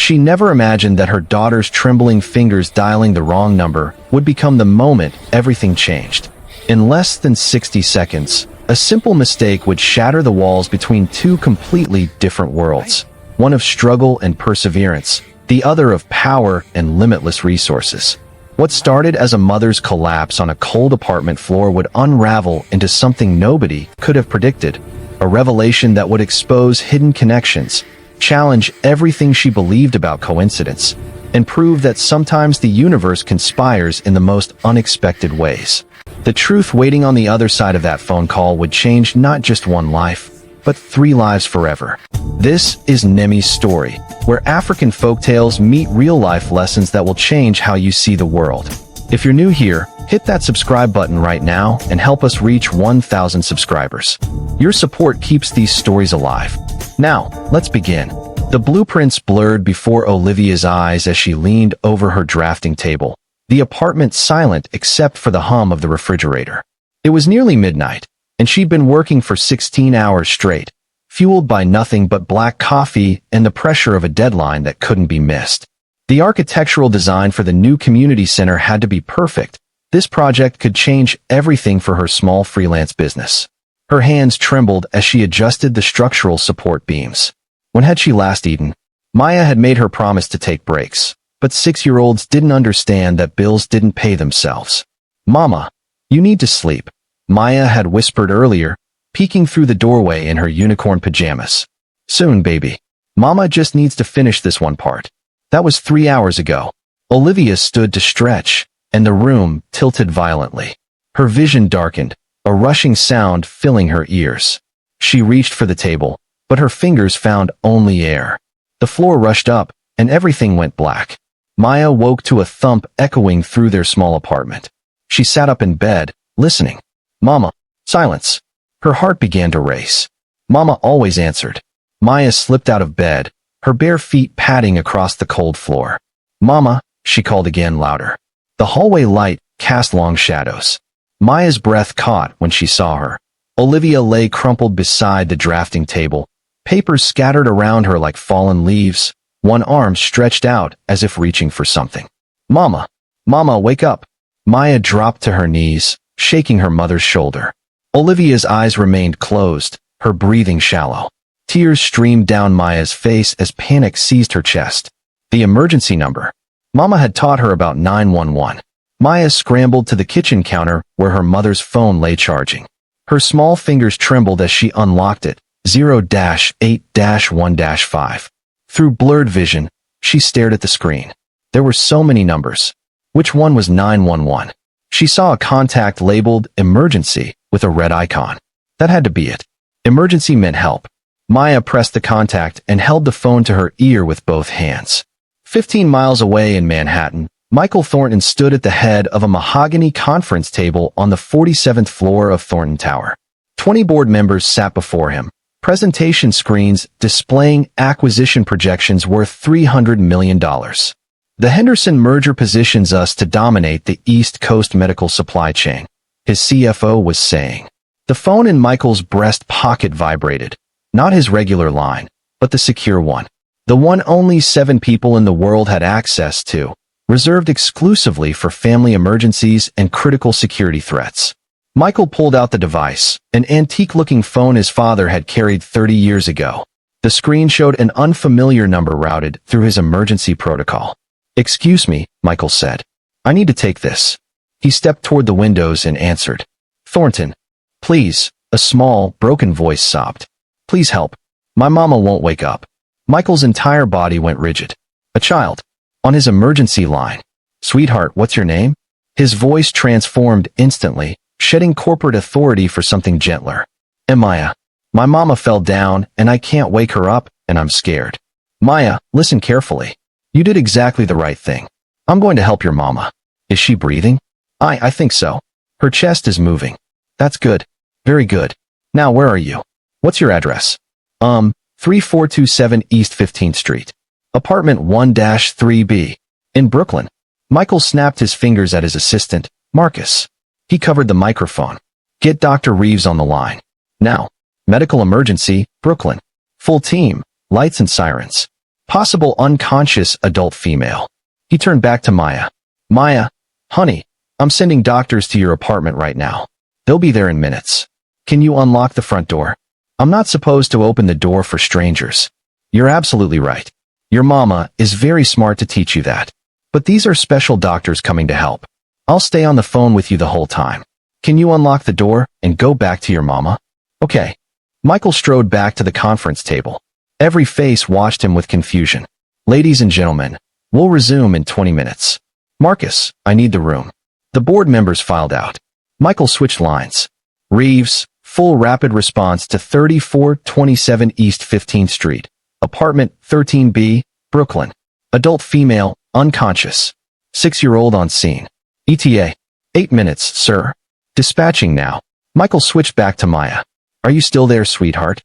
She never imagined that her daughter's trembling fingers dialing the wrong number would become the moment everything changed. In less than 60 seconds, a simple mistake would shatter the walls between two completely different worlds. One of struggle and perseverance, the other of power and limitless resources. What started as a mother's collapse on a cold apartment floor would unravel into something nobody could have predicted. A revelation that would expose hidden connections, challenge everything she believed about coincidence, and prove that sometimes the universe conspires in the most unexpected ways. The truth waiting on the other side of that phone call would change not just one life, but 3 lives forever. This is Nemi's story, where African folktales meet real-life lessons that will change how you see the world. If you're new here, hit that subscribe button right now and help us reach 1,000 subscribers. Your support keeps these stories alive. Now, let's begin. The blueprints blurred before Olivia's eyes as she leaned over her drafting table, the apartment silent except for the hum of the refrigerator. It was nearly midnight, and she'd been working for 16 hours straight, fueled by nothing but black coffee and the pressure of a deadline that couldn't be missed. The architectural design for the new community center had to be perfect. This project could change everything for her small freelance business. Her hands trembled as she adjusted the structural support beams. When had she last eaten? Maya had made her promise to take breaks, but 6-year-olds didn't understand that bills didn't pay themselves. "Mama, you need to sleep," Maya had whispered earlier, peeking through the doorway in her unicorn pajamas. "Soon, baby. Mama just needs to finish this one part." That was 3 hours ago. Olivia stood to stretch, and the room tilted violently. Her vision darkened, a rushing sound filling her ears. She reached for the table, but her fingers found only air. The floor rushed up, and everything went black. Maya woke to a thump echoing through their small apartment. She sat up in bed, listening. "Mama." Silence. Her heart began to race. Mama always answered. Maya slipped out of bed, her bare feet padding across the cold floor. "Mama," she called again louder. The hallway light cast long shadows. Maya's breath caught when she saw her. Olivia lay crumpled beside the drafting table, papers scattered around her like fallen leaves, one arm stretched out as if reaching for something. "Mama! Mama, wake up!" Maya dropped to her knees, shaking her mother's shoulder. Olivia's eyes remained closed, her breathing shallow. Tears streamed down Maya's face as panic seized her chest. The emergency number. Mama had taught her about 911. Maya scrambled to the kitchen counter where her mother's phone lay charging. Her small fingers trembled as she unlocked it. 0-8-1-5. Through blurred vision, she stared at the screen. There were so many numbers. Which one was 911? She saw a contact labeled emergency with a red icon. That had to be it. Emergency meant help. Maya pressed the contact and held the phone to her ear with both hands. 15 miles away in Manhattan, Michael Thornton stood at the head of a mahogany conference table on the 47th floor of Thornton Tower. 20 board members sat before him, presentation screens displaying acquisition projections worth $300 million. "The Henderson merger positions us to dominate the East Coast medical supply chain," his CFO was saying. The phone in Michael's breast pocket vibrated. Not his regular line, but the secure one. The one only 7 people in the world had access to, reserved exclusively for family emergencies and critical security threats. Michael pulled out the device, an antique-looking phone his father had carried 30 years ago. The screen showed an unfamiliar number routed through his emergency protocol. "Excuse me," Michael said. "I need to take this." He stepped toward the windows and answered. "Thornton, please," a small, broken voice sobbed. "Please help. My mama won't wake up." Michael's entire body went rigid. A child. On his emergency line. "Sweetheart, what's your name?" His voice transformed instantly, shedding corporate authority for something gentler. "Maya. My mama fell down, and I can't wake her up, and I'm scared." "Maya, listen carefully. You did exactly the right thing. I'm going to help your mama. Is she breathing?" I think so. Her chest is moving." "That's good. Very good. Now where are you? What's your address?" 3427 East 15th Street. Apartment 1-3B. In Brooklyn. Michael snapped his fingers at his assistant, Marcus. He covered the microphone. "Get Dr. Reeves on the line. Now. Medical emergency, Brooklyn. Full team, lights and sirens." Possible unconscious adult female. He turned back to Maya. Maya, honey, I'm sending doctors to your apartment right now. They'll be there in minutes. Can you unlock the front door? I'm not supposed to open the door for strangers. You're absolutely right. Your mama is very smart to teach you that. But these are special doctors coming to help. I'll stay on the phone with you the whole time. Can you unlock the door and go back to your mama? Okay. Michael strode back to the conference table. Every face watched him with confusion. Ladies and gentlemen, we'll resume in 20 minutes. Marcus, I need the room. The board members filed out. Michael switched lines. Reeves, full rapid response to 3427 East 15th Street. Apartment 13B, Brooklyn. Adult female, unconscious. 6-year-old on scene. ETA. 8 minutes, sir. Dispatching now. Michael switched back to Maya. Are you still there, sweetheart?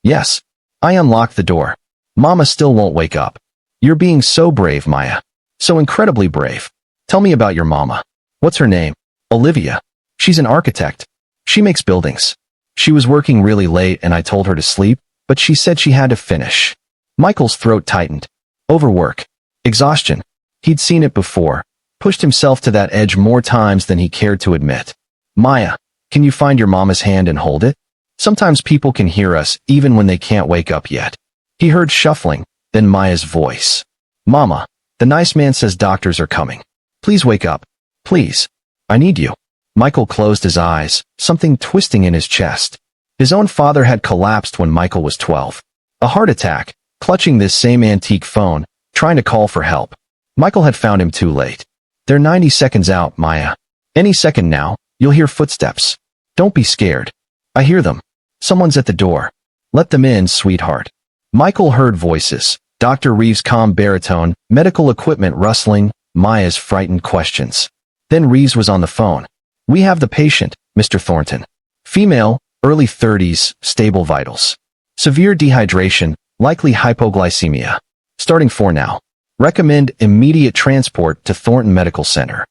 Yes. I unlocked the door. Mama still won't wake up. You're being so brave, Maya. So incredibly brave. Tell me about your mama. What's her name? Olivia. She's an architect. She makes buildings. She was working really late and I told her to sleep, but she said she had to finish. Michael's throat tightened. Overwork. Exhaustion. He'd seen it before. Pushed himself to that edge more times than he cared to admit. Maya, can you find your mama's hand and hold it? Sometimes people can hear us even when they can't wake up yet. He heard shuffling, then Maya's voice. Mama, the nice man says doctors are coming. Please wake up. Please. I need you. Michael closed his eyes, something twisting in his chest. His own father had collapsed when Michael was 12. A heart attack, clutching this same antique phone, trying to call for help. Michael had found him too late. They're 90 seconds out, Maya. Any second now, you'll hear footsteps. Don't be scared. I hear them. Someone's at the door. Let them in, sweetheart. Michael heard voices, Dr. Reeves' calm baritone, medical equipment rustling, Maya's frightened questions. Then Reeves was on the phone. We have the patient, Mr. Thornton. Female, early 30s, stable vitals. Severe dehydration, likely hypoglycemia. Starting for now. Recommend immediate transport to Thornton Medical Center.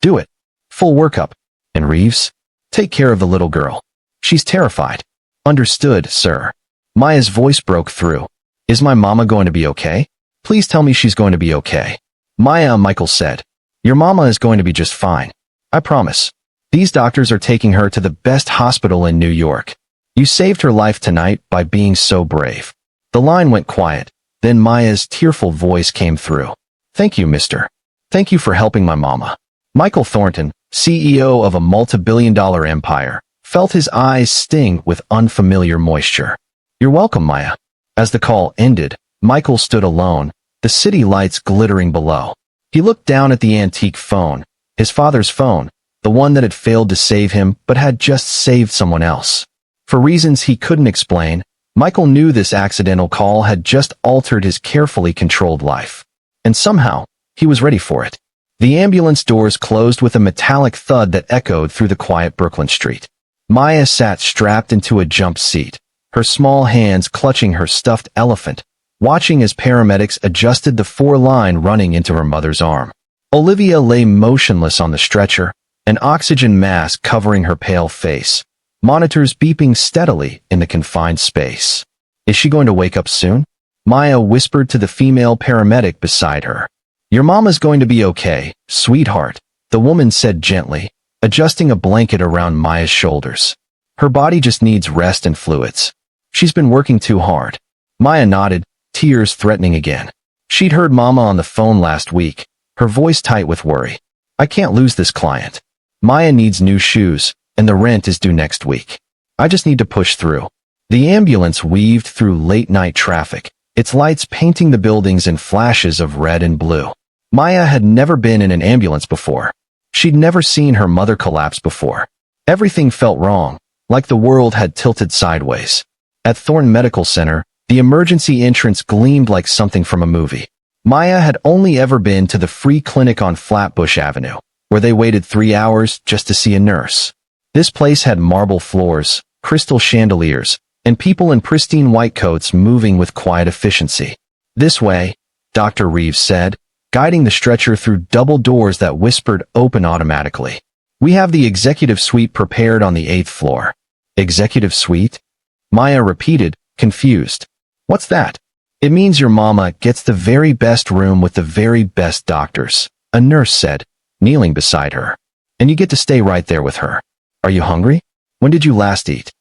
Do it. Full workup. And Reeves? Take care of the little girl. She's terrified. Understood, sir. Maya's voice broke through. Is my mama going to be okay? Please tell me she's going to be okay. Maya, Michael said. Your mama is going to be just fine. I promise. These doctors are taking her to the best hospital in New York. You saved her life tonight by being so brave. The line went quiet. Then Maya's tearful voice came through. Thank you, mister. Thank you for helping my mama. Michael Thornton, CEO of a multi-billion-dollar empire, felt his eyes sting with unfamiliar moisture. You're welcome, Maya. As the call ended, Michael stood alone, the city lights glittering below. He looked down at the antique phone, his father's phone, the one that had failed to save him but had just saved someone else. For reasons he couldn't explain, Michael knew this accidental call had just altered his carefully controlled life. And somehow, he was ready for it. The ambulance doors closed with a metallic thud that echoed through the quiet Brooklyn street. Maya sat strapped into a jump seat, her small hands clutching her stuffed elephant, watching as paramedics adjusted the 4-line running into her mother's arm. Olivia lay motionless on the stretcher, an oxygen mask covering her pale face, monitors beeping steadily in the confined space. Is she going to wake up soon? Maya whispered to the female paramedic beside her. Your mama's going to be okay, sweetheart, the woman said gently, adjusting a blanket around Maya's shoulders. Her body just needs rest and fluids. She's been working too hard. Maya nodded, tears threatening again. She'd heard Mama on the phone last week, her voice tight with worry. I can't lose this client. Maya needs new shoes, and the rent is due next week. I just need to push through. The ambulance weaved through late-night traffic, its lights painting the buildings in flashes of red and blue. Maya had never been in an ambulance before. She'd never seen her mother collapse before. Everything felt wrong, like the world had tilted sideways. At Thornton Medical Center, the emergency entrance gleamed like something from a movie. Maya had only ever been to the free clinic on Flatbush Avenue, where they waited 3 hours just to see a nurse. This place had marble floors, crystal chandeliers, and people in pristine white coats moving with quiet efficiency. This way, Dr. Reeves said, guiding the stretcher through double doors that whispered open automatically. We have the executive suite prepared on the 8th floor. Executive suite? Maya repeated, confused. What's that? It means your mama gets the very best room with the very best doctors, a nurse said, kneeling beside her. And you get to stay right there with her. Are you hungry? When did you last eat?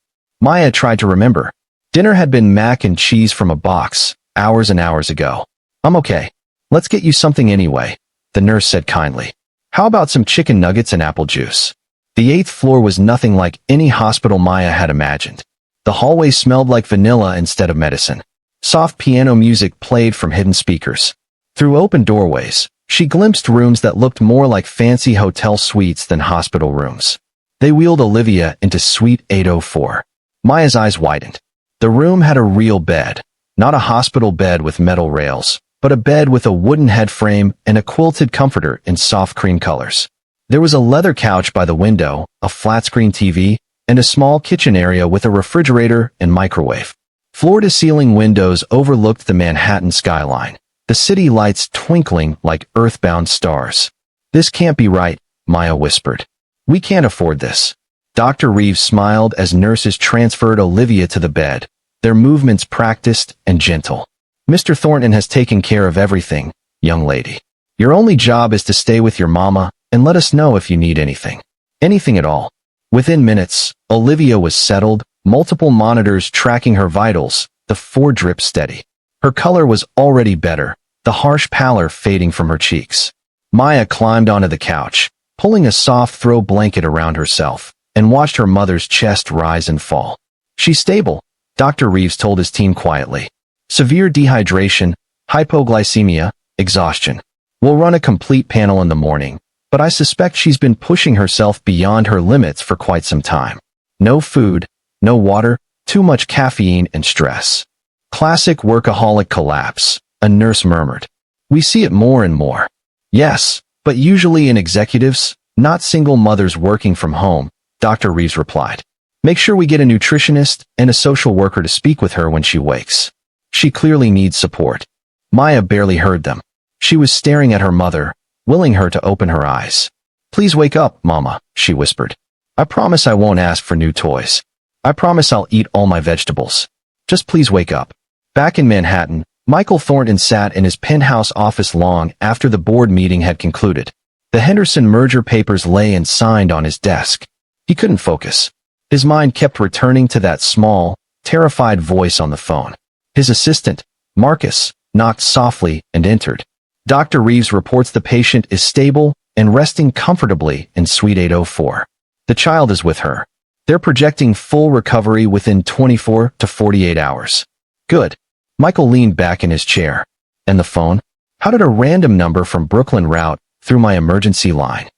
Maya tried to remember. Dinner had been mac and cheese from a box, hours and hours ago. I'm okay. Let's get you something anyway, the nurse said kindly. How about some chicken nuggets and apple juice? The 8th floor was nothing like any hospital Maya had imagined. The hallway smelled like vanilla instead of medicine. Soft piano music played from hidden speakers. Through open doorways, she glimpsed rooms that looked more like fancy hotel suites than hospital rooms. They wheeled Olivia into Suite 804. Maya's eyes widened. The room had a real bed, not a hospital bed with metal rails, but a bed with a wooden head frame and a quilted comforter in soft cream colors. There was a leather couch by the window, a flat-screen TV, and a small kitchen area with a refrigerator and microwave. Floor-to-ceiling windows overlooked the Manhattan skyline, the city lights twinkling like earthbound stars. This can't be right, Maya whispered. We can't afford this. Dr. Reeves smiled as nurses transferred Olivia to the bed, their movements practiced and gentle. Mr. Thornton has taken care of everything, young lady. Your only job is to stay with your mama and let us know if you need anything. Anything at all. Within minutes, Olivia was settled, multiple monitors tracking her vitals, the 4 drip steady. Her color was already better, the harsh pallor fading from her cheeks. Maya climbed onto the couch, pulling a soft throw blanket around herself, and watched her mother's chest rise and fall. She's stable, Dr. Reeves told his team quietly. Severe dehydration, hypoglycemia, exhaustion. We'll run a complete panel in the morning, but I suspect she's been pushing herself beyond her limits for quite some time. No food, no water, too much caffeine and stress. Classic workaholic collapse, a nurse murmured. We see it more and more. Yes, but usually in executives, not single mothers working from home, Dr. Reeves replied. Make sure we get a nutritionist and a social worker to speak with her when she wakes. She clearly needs support. Maya barely heard them. She was staring at her mother, willing her to open her eyes. Please wake up, Mama, she whispered. I promise I won't ask for new toys. I promise I'll eat all my vegetables. Just please wake up. Back in Manhattan, Michael Thornton sat in his penthouse office long after the board meeting had concluded. The Henderson merger papers lay and signed on his desk. He couldn't focus. His mind kept returning to that small, terrified voice on the phone. His assistant, Marcus, knocked softly and entered. Dr. Reeves reports the patient is stable and resting comfortably in Suite 804. The child is with her. They're projecting full recovery within 24 to 48 hours. Good. Michael leaned back in his chair. And the phone? How did a random number from Brooklyn route through my emergency line?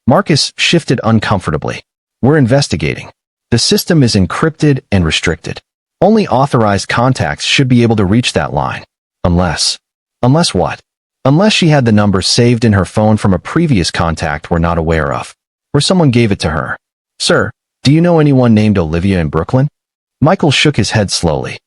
Marcus shifted uncomfortably. We're investigating. The system is encrypted and restricted. Only authorized contacts should be able to reach that line. Unless what? Unless she had the number saved in her phone from a previous contact we're not aware of. Or someone gave it to her. Sir, do you know anyone named Olivia in Brooklyn? Michael shook his head slowly.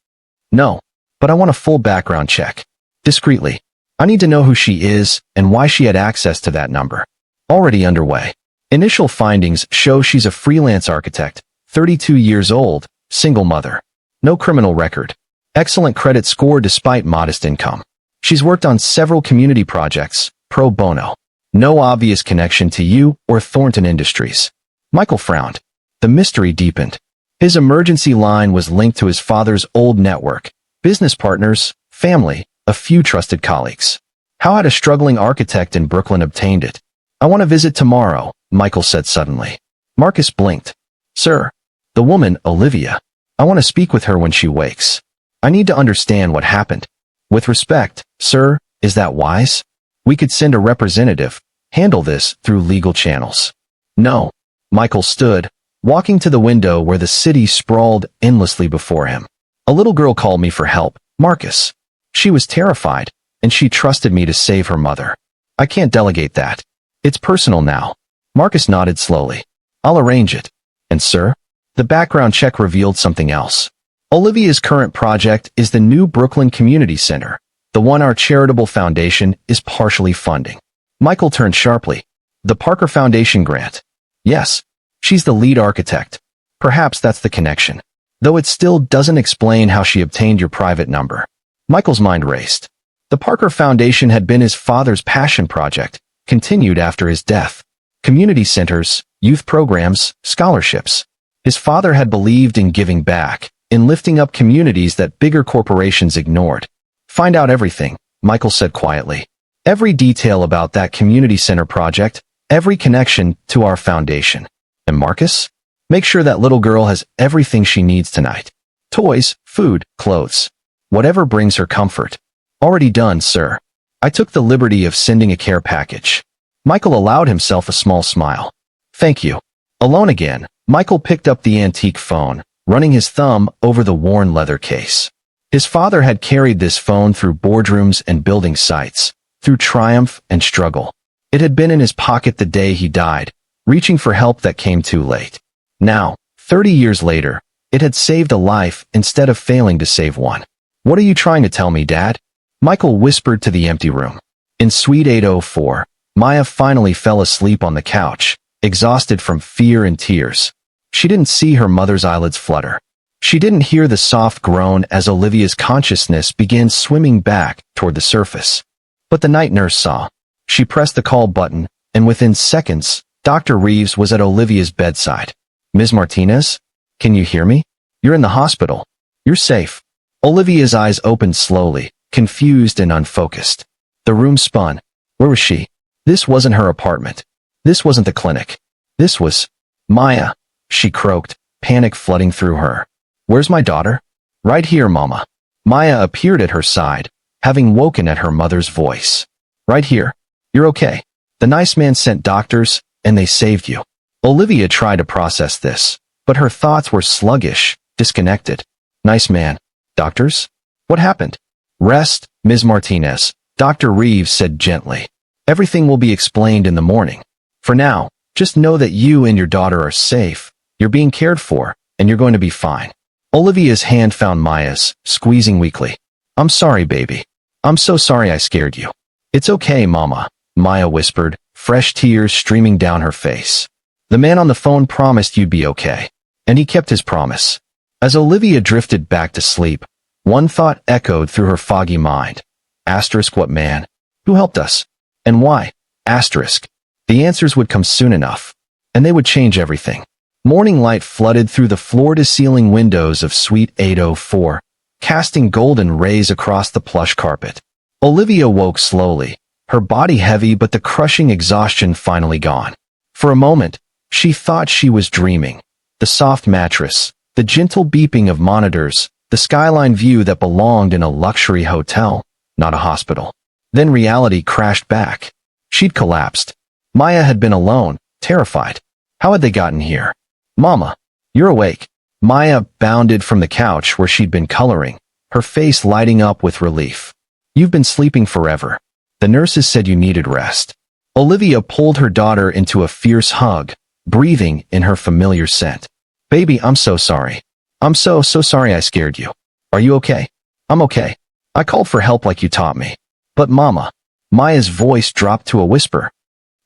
No, but I want a full background check. Discreetly. I need to know who she is and why she had access to that number. Already underway. Initial findings show she's a freelance architect, 32 years old, single mother. No criminal record. Excellent credit score despite modest income. She's worked on several community projects, pro bono. No obvious connection to you or Thornton Industries. Michael frowned. The mystery deepened. His emergency line was linked to his father's old network, business partners, family, a few trusted colleagues. How had a struggling architect in Brooklyn obtained it? I want to visit tomorrow, Michael said suddenly. Marcus blinked. Sir, the woman, Olivia. I want to speak with her when she wakes. I need to understand what happened. With respect, sir, is that wise? We could send a representative, handle this through legal channels. No. Michael stood, walking to the window where the city sprawled endlessly before him. A little girl called me for help, Marcus. She was terrified, and she trusted me to save her mother. I can't delegate that. It's personal now. Marcus nodded slowly. I'll arrange it. And sir? The background check revealed something else. Olivia's current project is the new Brooklyn Community Center, the one our charitable foundation is partially funding. Michael turned sharply. The Parker Foundation grant. Yes, she's the lead architect. Perhaps that's the connection. Though it still doesn't explain how she obtained your private number. Michael's mind raced. The Parker Foundation had been his father's passion project, continued after his death. Community centers, youth programs, scholarships. His father had believed in giving back, in lifting up communities that bigger corporations ignored. Find out everything, Michael said quietly. Every detail about that community center project, every connection to our foundation. And Marcus? Make sure that little girl has everything she needs tonight. Toys, food, clothes. Whatever brings her comfort. Already done, sir. I took the liberty of sending a care package. Michael allowed himself a small smile. Thank you. Alone again, Michael picked up the antique phone, running his thumb over the worn leather case. His father had carried this phone through boardrooms and building sites, through triumph and struggle. It had been in his pocket the day he died, reaching for help that came too late. Now, 30 years later, it had saved a life instead of failing to save one. What are you trying to tell me, Dad? Michael whispered to the empty room. In Suite 804, Maya finally fell asleep on the couch, exhausted from fear and tears. She didn't see her mother's eyelids flutter. She didn't hear the soft groan as Olivia's consciousness began swimming back toward the surface. But the night nurse saw. She pressed the call button, and within seconds, Dr. Reeves was at Olivia's bedside. Ms. Martinez? Can you hear me? You're in the hospital. You're safe. Olivia's eyes opened slowly, confused and unfocused. The room spun. Where was she? This wasn't her apartment. This wasn't the clinic. This was Maya, she croaked, panic flooding through her. Where's my daughter? Right here, Mama. Maya appeared at her side, having woken at her mother's voice. Right here. You're okay. The nice man sent doctors, and they saved you. Olivia tried to process this, but her thoughts were sluggish, disconnected. Nice man. Doctors? What happened? Rest, Ms. Martinez, Dr. Reeves said gently. Everything will be explained in the morning. For now, just know that you and your daughter are safe, you're being cared for, and you're going to be fine. Olivia's hand found Maya's, squeezing weakly. I'm sorry, baby. I'm so sorry I scared you. It's okay, Mama, Maya whispered, fresh tears streaming down her face. The man on the phone promised you'd be okay. And he kept his promise. As Olivia drifted back to sleep, one thought echoed through her foggy mind. Asterisk what man? Who helped us? And why? Asterisk. The answers would come soon enough. And they would change everything. Morning light flooded through the floor-to-ceiling windows of Suite 804, casting golden rays across the plush carpet. Olivia woke slowly, her body heavy but the crushing exhaustion finally gone. For a moment, she thought she was dreaming. The soft mattress, the gentle beeping of monitors, the skyline view that belonged in a luxury hotel, not a hospital. Then reality crashed back. She'd collapsed. Maya had been alone, terrified. How had they gotten here? Mama, you're awake. Maya bounded from the couch where she'd been coloring, her face lighting up with relief. You've been sleeping forever. The nurses said you needed rest. Olivia pulled her daughter into a fierce hug, breathing in her familiar scent. Baby, I'm so sorry. I'm so sorry I scared you. Are you okay? I'm okay. I called for help like you taught me. But Mama, Maya's voice dropped to a whisper.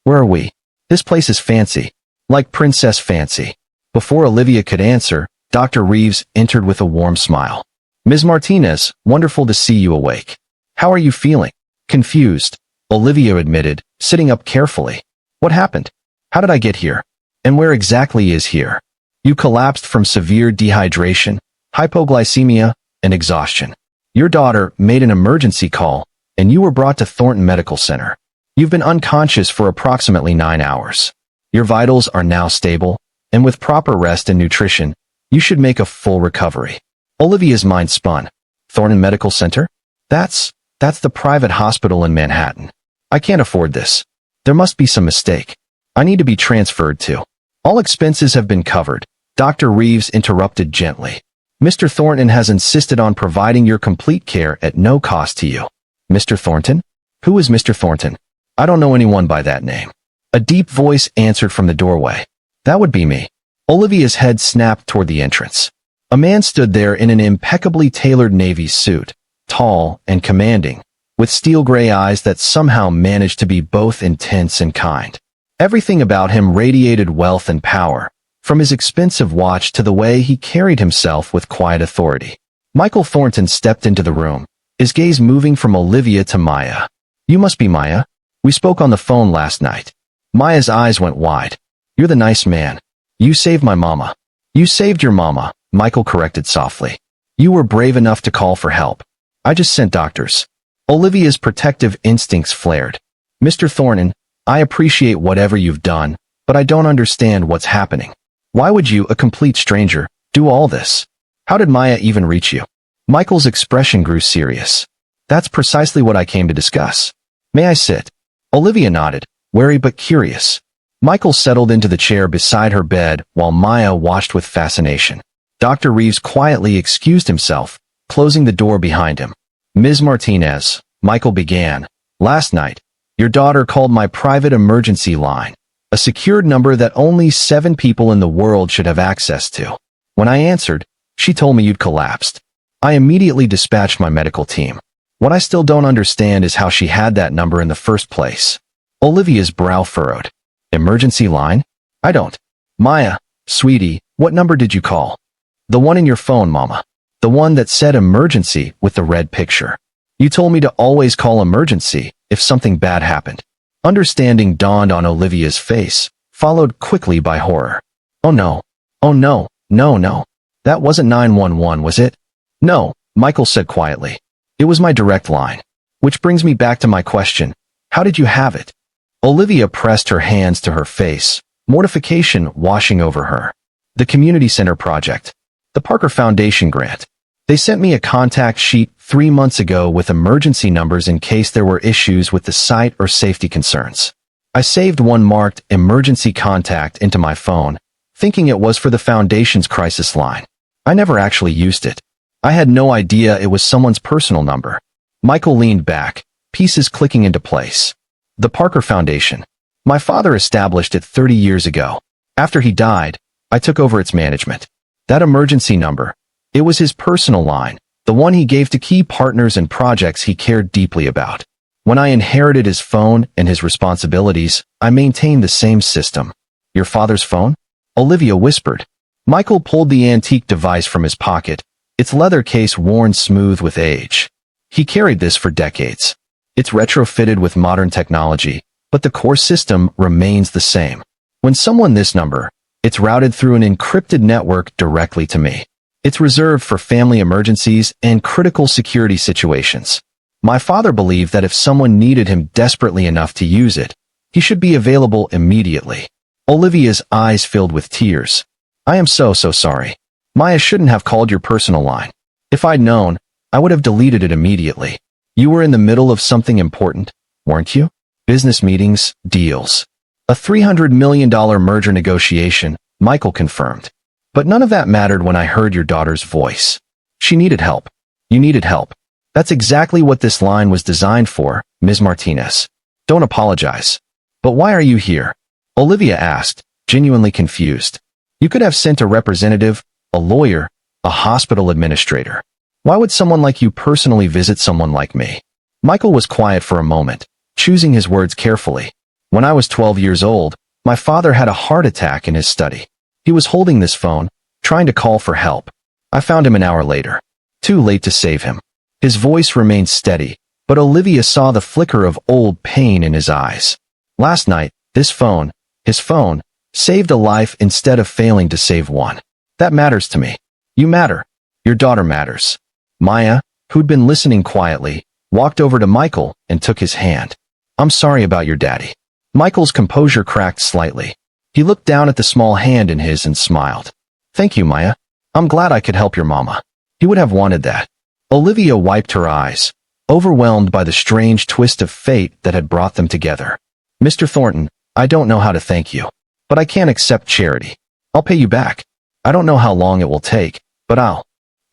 Where are we? This place is fancy. Like princess fancy. Before Olivia could answer, Dr. Reeves entered with a warm smile. Ms. Martinez, wonderful to see you awake. How are you feeling? Confused, Olivia admitted, sitting up carefully. What happened? How did I get here? And where exactly is here? You collapsed from severe dehydration, hypoglycemia, and exhaustion. Your daughter made an emergency call, and you were brought to Thornton Medical Center. You've been unconscious for approximately 9 hours. Your vitals are now stable, and with proper rest and nutrition, you should make a full recovery. Olivia's mind spun. Thornton Medical Center? That's the private hospital in Manhattan. I can't afford this. There must be some mistake. I need to be transferred to. All expenses have been covered, Dr. Reeves interrupted gently. Mr. Thornton has insisted on providing your complete care at no cost to you. Mr. Thornton? Who is Mr. Thornton? I don't know anyone by that name. A deep voice answered from the doorway. That would be me. Olivia's head snapped toward the entrance. A man stood there in an impeccably tailored navy suit, tall and commanding, with steel gray eyes that somehow managed to be both intense and kind. Everything about him radiated wealth and power, from his expensive watch to the way he carried himself with quiet authority. Michael Thornton stepped into the room, his gaze moving from Olivia to Maya. You must be Maya. We spoke on the phone last night. Maya's eyes went wide. You're the nice man. You saved my mama. You saved your mama, Michael corrected softly. You were brave enough to call for help. I just sent doctors. Olivia's protective instincts flared. Mr. Thornton, I appreciate whatever you've done, but I don't understand what's happening. Why would you, a complete stranger, do all this? How did Maya even reach you? Michael's expression grew serious. That's precisely what I came to discuss. May I sit? Olivia nodded, wary but curious. Michael settled into the chair beside her bed while Maya watched with fascination. Dr. Reeves quietly excused himself, closing the door behind him. Ms. Martinez, Michael began. Last night, your daughter called my private emergency line, a secured number that only 7 people in the world should have access to. When I answered, she told me you'd collapsed. I immediately dispatched my medical team. What I still don't understand is how she had that number in the first place. Olivia's brow furrowed. Emergency line? I don't. Maya, sweetie, what number did you call? The one in your phone, Mama. The one that said emergency with the red picture. You told me to always call emergency if something bad happened. Understanding dawned on Olivia's face, followed quickly by horror. Oh no. Oh no. No. That wasn't 911, was it? No, Michael said quietly. It was my direct line. Which brings me back to my question. How did you have it? Olivia pressed her hands to her face, mortification washing over her. The community center project. The Parker Foundation grant. They sent me a contact sheet 3 months ago with emergency numbers in case there were issues with the site or safety concerns. I saved one marked emergency contact into my phone, thinking it was for the foundation's crisis line. I never actually used it. I had no idea it was someone's personal number. Michael leaned back, pieces clicking into place. The Parker Foundation. My father established it 30 years ago. After he died, I took over its management. That emergency number, it was his personal line, the one he gave to key partners and projects he cared deeply about. When I inherited his phone and his responsibilities, I maintained the same system. Your father's phone? Olivia whispered. Michael pulled the antique device from his pocket, its leather case worn smooth with age. He carried this for decades. It's retrofitted with modern technology, but the core system remains the same. When someone this number, it's routed through an encrypted network directly to me. It's reserved for family emergencies and critical security situations. My father believed that if someone needed him desperately enough to use it, he should be available immediately. Olivia's eyes filled with tears. I am so sorry. Maya shouldn't have called your personal line. If I'd known, I would have deleted it immediately. You were in the middle of something important, weren't you? Business meetings, deals. A $300 million merger negotiation, Michael confirmed. But none of that mattered when I heard your daughter's voice. She needed help. You needed help. That's exactly what this line was designed for, Ms. Martinez. Don't apologize. But why are you here? Olivia asked, genuinely confused. You could have sent a representative, a lawyer, a hospital administrator. Why would someone like you personally visit someone like me? Michael was quiet for a moment, choosing his words carefully. When I was 12 years old, my father had a heart attack in his study. He was holding this phone, trying to call for help. I found him an hour later. Too late to save him. His voice remained steady, but Olivia saw the flicker of old pain in his eyes. Last night, this phone, his phone, saved a life instead of failing to save one. That matters to me. You matter. Your daughter matters. Maya, who'd been listening quietly, walked over to Michael and took his hand. I'm sorry about your daddy. Michael's composure cracked slightly. He looked down at the small hand in his and smiled. Thank you, Maya. I'm glad I could help your mama. He would have wanted that. Olivia wiped her eyes, overwhelmed by the strange twist of fate that had brought them together. Mr. Thornton, I don't know how to thank you, but I can't accept charity. I'll pay you back. I don't know how long it will take, but I'll.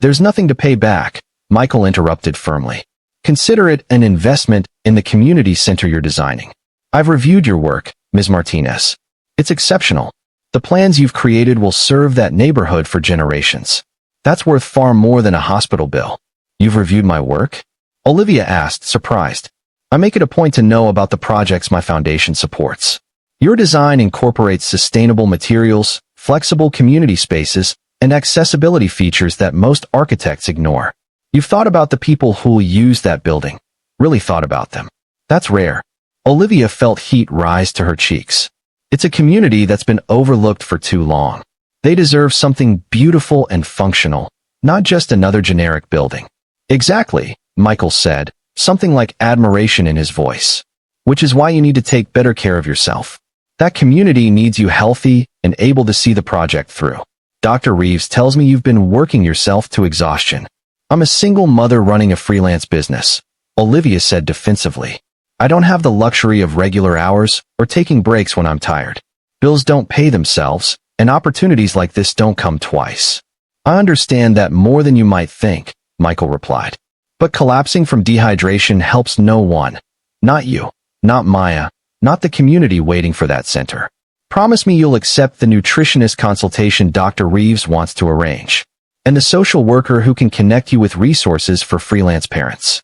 There's nothing to pay back, Michael interrupted firmly. Consider it an investment in the community center you're designing. I've reviewed your work, Ms. Martinez. It's exceptional. The plans you've created will serve that neighborhood for generations. That's worth far more than a hospital bill. You've reviewed my work? Olivia asked, surprised. I make it a point to know about the projects my foundation supports. Your design incorporates sustainable materials, flexible community spaces, and accessibility features that most architects ignore. You've thought about the people who'll use that building. Really thought about them. That's rare. Olivia felt heat rise to her cheeks. It's a community that's been overlooked for too long. They deserve something beautiful and functional, not just another generic building. Exactly, Michael said, something like admiration in his voice. Which is why you need to take better care of yourself. That community needs you healthy and able to see the project through. Dr. Reeves tells me you've been working yourself to exhaustion. I'm a single mother running a freelance business, Olivia said defensively. I don't have the luxury of regular hours or taking breaks when I'm tired. Bills don't pay themselves, and opportunities like this don't come twice. I understand that more than you might think, Michael replied. But collapsing from dehydration helps no one. Not you, not Maya, not the community waiting for that center. Promise me you'll accept the nutritionist consultation Dr. Reeves wants to arrange, and the social worker who can connect you with resources for freelance parents.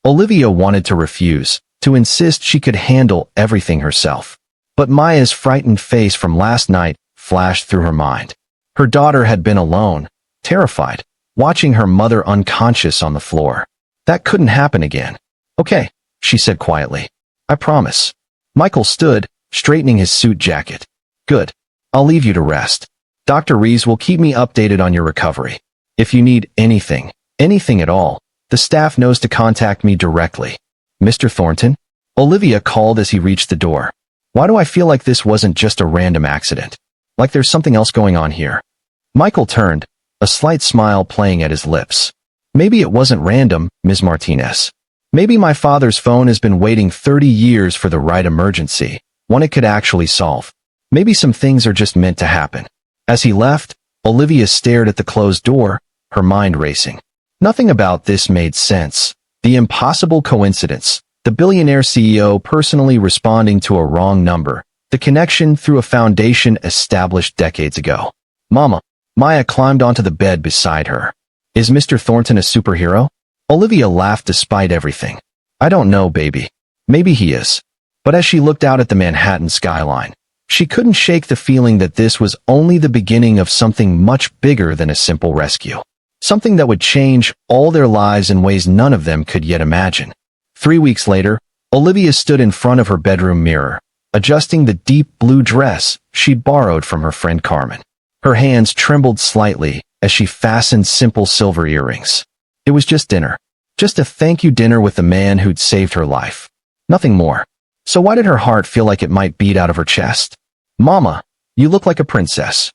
Olivia wanted to refuse, to insist she could handle everything herself. But Maya's frightened face from last night flashed through her mind. Her daughter had been alone, terrified, watching her mother unconscious on the floor. That couldn't happen again. Okay, she said quietly. I promise. Michael stood, straightening his suit jacket. Good. I'll leave you to rest. Dr. Reeves will keep me updated on your recovery. If you need anything at all, the staff knows to contact me directly. Mr. Thornton? Olivia called as he reached the door. Why do I feel like this wasn't just a random accident? Like there's something else going on here. Michael turned, a slight smile playing at his lips. Maybe it wasn't random, Ms. Martinez. Maybe my father's phone has been waiting 30 years for the right emergency, one it could actually solve. Maybe some things are just meant to happen. As he left, Olivia stared at the closed door, her mind racing. Nothing about this made sense. The impossible coincidence, the billionaire CEO personally responding to a wrong number, the connection through a foundation established decades ago. Mama. Maya climbed onto the bed beside her. Is Mr. Thornton a superhero? Olivia laughed despite everything. I don't know, baby. Maybe he is. But as she looked out at the Manhattan skyline, she couldn't shake the feeling that this was only the beginning of something much bigger than a simple rescue. Something that would change all their lives in ways none of them could yet imagine. 3 weeks later, Olivia stood in front of her bedroom mirror, adjusting the deep blue dress she'd borrowed from her friend Carmen. Her hands trembled slightly as she fastened simple silver earrings. It was just dinner. Just a thank you dinner with the man who'd saved her life. Nothing more. So why did her heart feel like it might beat out of her chest? Mama, you look like a princess.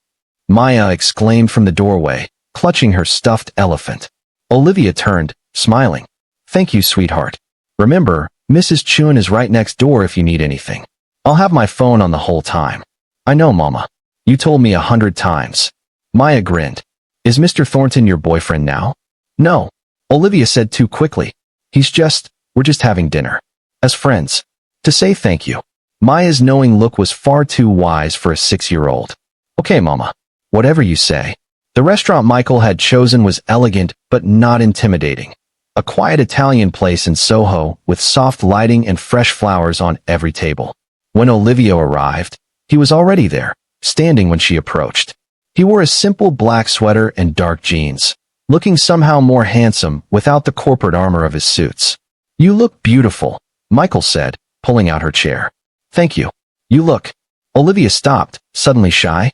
Maya exclaimed from the doorway, clutching her stuffed elephant. Olivia turned, smiling. Thank you, sweetheart. Remember, Mrs. Chun is right next door if you need anything. I'll have my phone on the whole time. I know, Mama. You told me 100 times. Maya grinned. Is Mr. Thornton your boyfriend now? No. Olivia said too quickly. We're just having dinner. As friends. To say thank you. Maya's knowing look was far too wise for a 6-year-old. Okay, Mama. Whatever you say. The restaurant Michael had chosen was elegant but not intimidating. A quiet Italian place in Soho with soft lighting and fresh flowers on every table. When Olivia arrived, he was already there, standing when she approached. He wore a simple black sweater and dark jeans, looking somehow more handsome without the corporate armor of his suits. You look beautiful, Michael said, pulling out her chair. Thank you. You look. Olivia stopped, suddenly shy.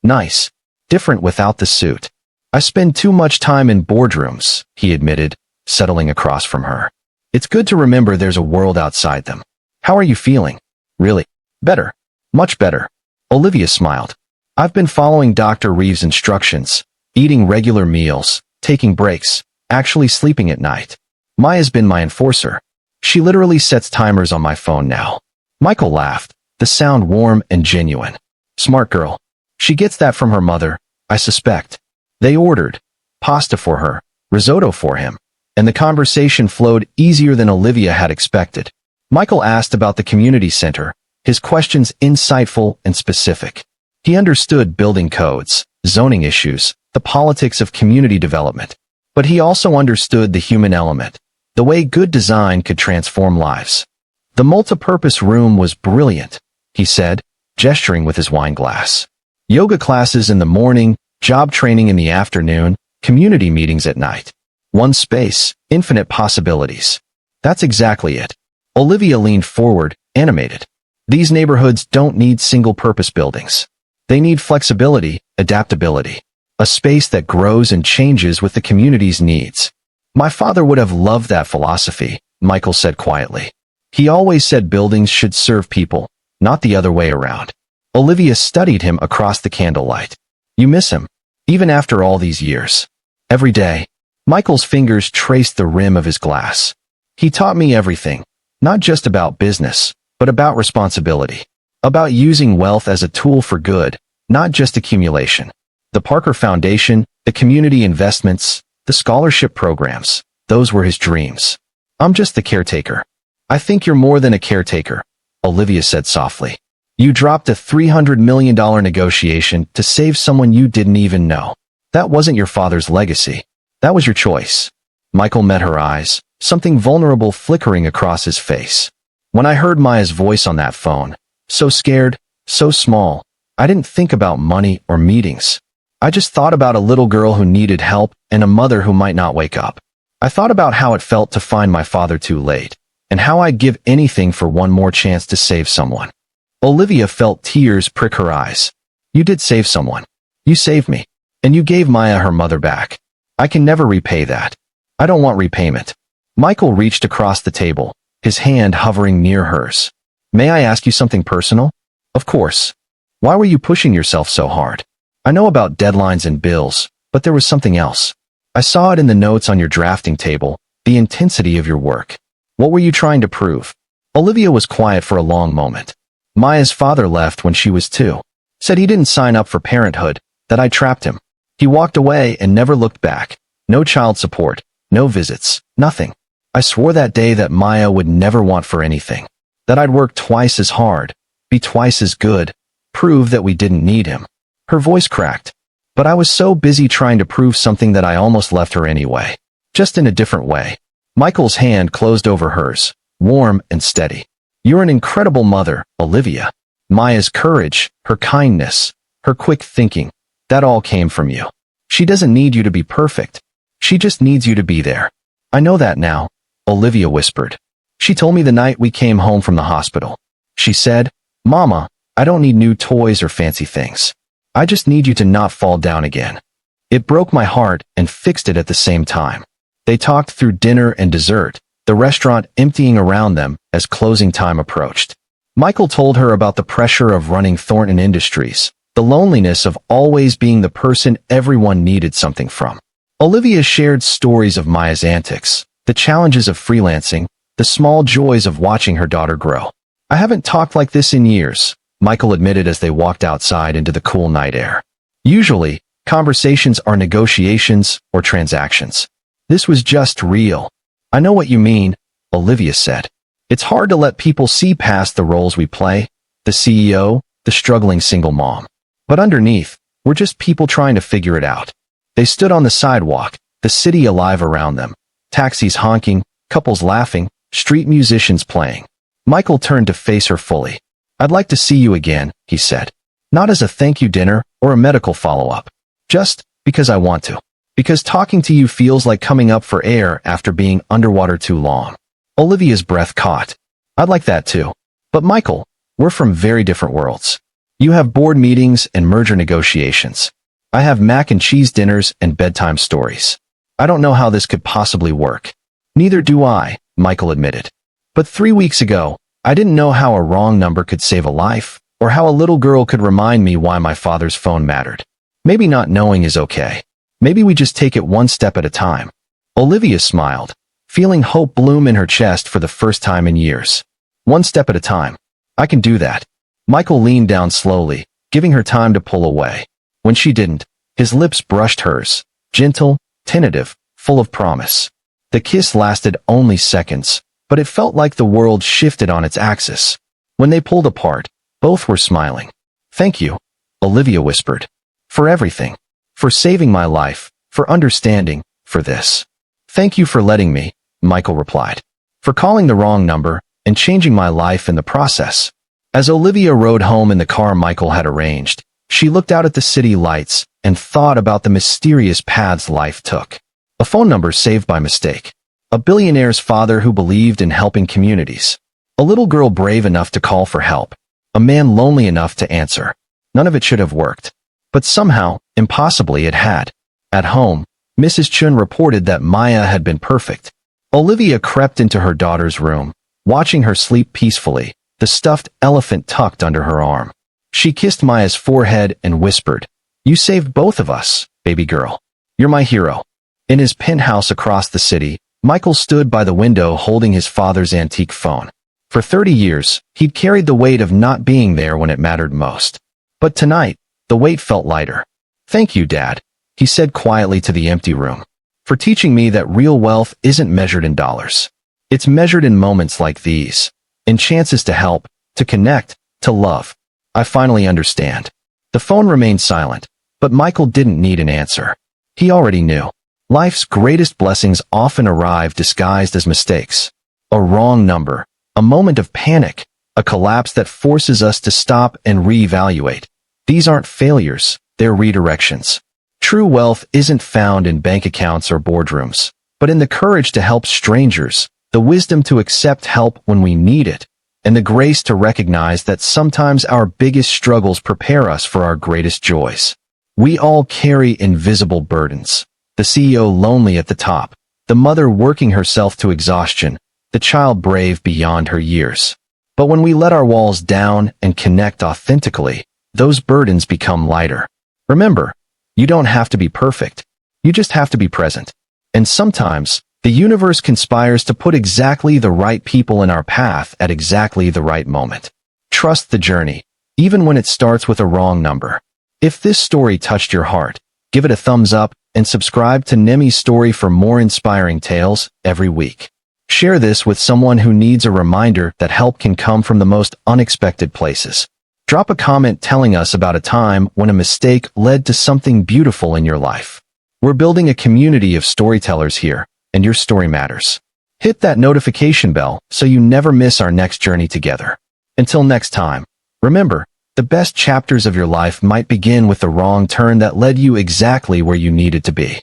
Nice. Different without the suit. I spend too much time in boardrooms, he admitted, settling across from her. It's good to remember there's a world outside them. How are you feeling? Really? Better. Much better. Olivia smiled. I've been following Dr. Reeves' instructions, eating regular meals, taking breaks, actually sleeping at night. Maya's been my enforcer. She literally sets timers on my phone now. Michael laughed, the sound warm and genuine. Smart girl. She gets that from her mother, I suspect. They ordered pasta for her, risotto for him, and the conversation flowed easier than Olivia had expected. Michael asked about the community center, his questions insightful and specific. He understood building codes, zoning issues, the politics of community development. But he also understood the human element, the way good design could transform lives. The multipurpose room was brilliant, he said, gesturing with his wine glass. Yoga classes in the morning, job training in the afternoon, community meetings at night. One space, infinite possibilities. That's exactly it. Olivia leaned forward, animated. These neighborhoods don't need single-purpose buildings. They need flexibility, adaptability. A space that grows and changes with the community's needs. My father would have loved that philosophy, Michael said quietly. He always said buildings should serve people, not the other way around. Olivia studied him across the candlelight. You miss him, even after all these years. Every day, Michael's fingers traced the rim of his glass. He taught me everything, not just about business, but about responsibility. About using wealth as a tool for good, not just accumulation. The Parker Foundation, the community investments, the scholarship programs, those were his dreams. I'm just the caretaker. I think you're more than a caretaker, Olivia said softly. You dropped a $300 million negotiation to save someone you didn't even know. That wasn't your father's legacy. That was your choice. Michael met her eyes, something vulnerable flickering across his face. When I heard Maya's voice on that phone, so scared, so small, I didn't think about money or meetings. I just thought about a little girl who needed help and a mother who might not wake up. I thought about how it felt to find my father too late, and how I'd give anything for one more chance to save someone. Olivia felt tears prick her eyes. You did save someone. You saved me. And you gave Maya her mother back. I can never repay that. I don't want repayment. Michael reached across the table, his hand hovering near hers. May I ask you something personal? Of course. Why were you pushing yourself so hard? I know about deadlines and bills, but there was something else. I saw it in the notes on your drafting table, the intensity of your work. What were you trying to prove? Olivia was quiet for a long moment. Maya's father left when she was 2. Said he didn't sign up for parenthood, that I trapped him. He walked away and never looked back. No child support, no visits, nothing. I swore that day that Maya would never want for anything. That I'd work twice as hard, be twice as good, prove that we didn't need him. Her voice cracked. But I was so busy trying to prove something that I almost left her anyway. Just in a different way. Michael's hand closed over hers, warm and steady. You're an incredible mother, Olivia. Maya's courage, her kindness, her quick thinking, that all came from you. She doesn't need you to be perfect. She just needs you to be there. I know that now, Olivia whispered. She told me the night we came home from the hospital. She said, Mama, I don't need new toys or fancy things. I just need you to not fall down again. It broke my heart and fixed it at the same time. They talked through dinner and dessert, the restaurant emptying around them as closing time approached. Michael told her about the pressure of running Thornton Industries, the loneliness of always being the person everyone needed something from. Olivia shared stories of Maya's antics, the challenges of freelancing, the small joys of watching her daughter grow. I haven't talked like this in years, Michael admitted as they walked outside into the cool night air. Usually, conversations are negotiations or transactions. This was just real. I know what you mean, Olivia said. It's hard to let people see past the roles we play, the CEO, the struggling single mom. But underneath, we're just people trying to figure it out. They stood on the sidewalk, the city alive around them. Taxis honking, couples laughing, street musicians playing. Michael turned to face her fully. I'd like to see you again, he said. Not as a thank you dinner or a medical follow-up. Just because I want to. Because talking to you feels like coming up for air after being underwater too long. Olivia's breath caught. I'd like that too. But Michael, we're from very different worlds. You have board meetings and merger negotiations. I have mac and cheese dinners and bedtime stories. I don't know how this could possibly work. Neither do I, Michael admitted. But 3 weeks ago, I didn't know how a wrong number could save a life, or how a little girl could remind me why my father's phone mattered. Maybe not knowing is okay. Maybe we just take it one step at a time. Olivia smiled, feeling hope bloom in her chest for the first time in years. One step at a time. I can do that. Michael leaned down slowly, giving her time to pull away. When she didn't, his lips brushed hers, gentle, tentative, full of promise. The kiss lasted only seconds, but it felt like the world shifted on its axis. When they pulled apart, both were smiling. Thank you, Olivia whispered. For everything. For saving my life, for understanding, for this. Thank you for letting me, Michael replied. For calling the wrong number and changing my life in the process. As Olivia rode home in the car Michael had arranged, she looked out at the city lights and thought about the mysterious paths life took. A phone number saved by mistake. A billionaire's father who believed in helping communities. A little girl brave enough to call for help. A man lonely enough to answer. None of it should have worked. But somehow, impossibly, it had. At home, Mrs. Chun reported that Maya had been perfect. Olivia crept into her daughter's room, watching her sleep peacefully, the stuffed elephant tucked under her arm. She kissed Maya's forehead and whispered, "You saved both of us, baby girl. You're my hero." In his penthouse across the city, Michael stood by the window holding his father's antique phone. For 30 years, he'd carried the weight of not being there when it mattered most. But tonight, the weight felt lighter. "Thank you, Dad," he said quietly to the empty room, "for teaching me that real wealth isn't measured in dollars. It's measured in moments like these, in chances to help, to connect, to love. I finally understand." The phone remained silent, but Michael didn't need an answer. He already knew. Life's greatest blessings often arrive disguised as mistakes. A wrong number, a moment of panic, a collapse that forces us to stop and reevaluate. These aren't failures, they're redirections. True wealth isn't found in bank accounts or boardrooms, but in the courage to help strangers, the wisdom to accept help when we need it, and the grace to recognize that sometimes our biggest struggles prepare us for our greatest joys. We all carry invisible burdens. The CEO lonely at the top, the mother working herself to exhaustion, the child brave beyond her years. But when we let our walls down and connect authentically, those burdens become lighter. Remember, you don't have to be perfect. You just have to be present. And sometimes, the universe conspires to put exactly the right people in our path at exactly the right moment. Trust the journey, even when it starts with a wrong number. If this story touched your heart, give it a thumbs up and subscribe to Nemi's Story for more inspiring tales every week. Share this with someone who needs a reminder that help can come from the most unexpected places. Drop a comment telling us about a time when a mistake led to something beautiful in your life. We're building a community of storytellers here, and your story matters. Hit that notification bell so you never miss our next journey together. Until next time, remember, the best chapters of your life might begin with the wrong turn that led you exactly where you needed to be.